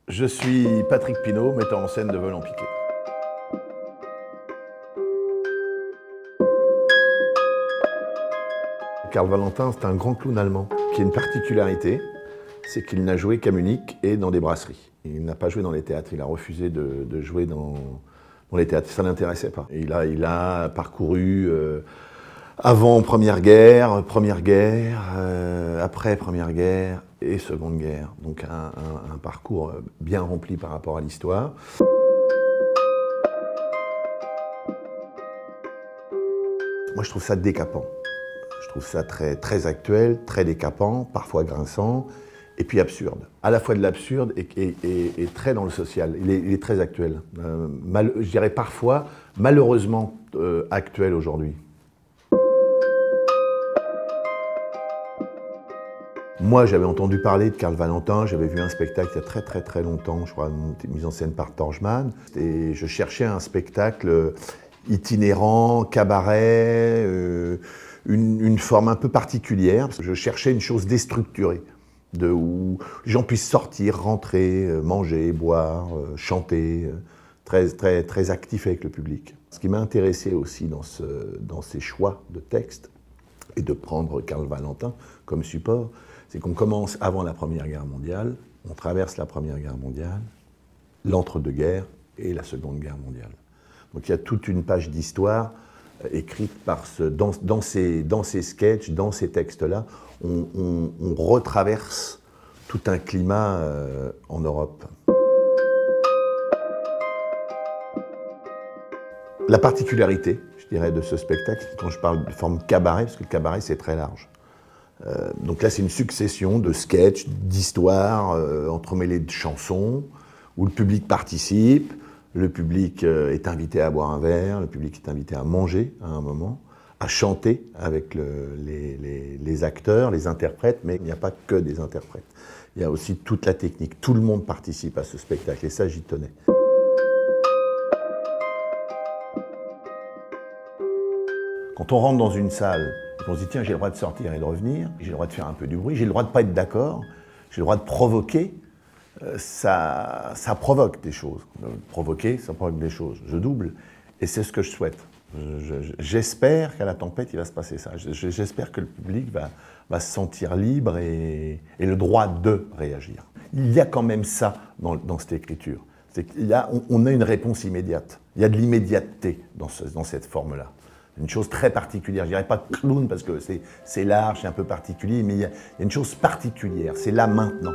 Je suis Patrick Pinault, metteur en scène de Vol en piqué. Karl Valentin, c'est un grand clown allemand qui a une particularité, c'est qu'il n'a joué qu'à Munich et dans des brasseries. Il n'a pas joué dans les théâtres, il a refusé de jouer dans les théâtres, ça ne l'intéressait pas. Et il a parcouru avant Première Guerre, après Première Guerre et Seconde Guerre. Donc un parcours bien rempli par rapport à l'histoire. Moi je trouve ça décapant. Je trouve ça très actuel, très décapant, parfois grinçant, et puis absurde. À la fois de l'absurde et très dans le social. Il est très actuel. Je dirais parfois, malheureusement, actuel aujourd'hui. Moi, j'avais entendu parler de Karl Valentin, j'avais vu un spectacle il y a très longtemps, je crois, mis en scène par Torgmann. Et je cherchais un spectacle itinérant, cabaret, une forme un peu particulière. Je cherchais une chose déstructurée, où les gens puissent sortir, rentrer, manger, boire, chanter, très actif avec le public. Ce qui m'a intéressé aussi dans ces choix de texte, et de prendre Karl Valentin comme support, c'est qu'on commence avant la Première Guerre mondiale, on traverse la Première Guerre mondiale, l'entre-deux-guerres et la Seconde Guerre mondiale. Donc il y a toute une page d'histoire écrite dans ces sketchs, dans ces textes-là, on retraverse tout un climat en Europe. La particularité, je dirais, de ce spectacle, quand je parle de forme cabaret, parce que le cabaret c'est très large. Donc là c'est une succession de sketchs, d'histoires entremêlées de chansons, où le public participe, le public est invité à boire un verre, le public est invité à manger à un moment, à chanter avec les acteurs, les interprètes, mais il n'y a pas que des interprètes. Il y a aussi toute la technique, tout le monde participe à ce spectacle, et ça j'y tenais. Quand on rentre dans une salle, on se dit tiens, j'ai le droit de sortir et de revenir, j'ai le droit de faire un peu du bruit, j'ai le droit de ne pas être d'accord, j'ai le droit de provoquer, ça provoque des choses. Provoquer, ça provoque des choses. Je double, et c'est ce que je souhaite. J'espère qu'à la tempête, il va se passer ça. J'espère que le public va se sentir libre et le droit de réagir. Il y a quand même ça dans cette écriture. On a une réponse immédiate. Il y a de l'immédiateté dans cette forme-là. Une chose très particulière. Je ne dirais pas clown parce que c'est large, c'est un peu particulier, mais il y a une chose particulière. C'est là maintenant.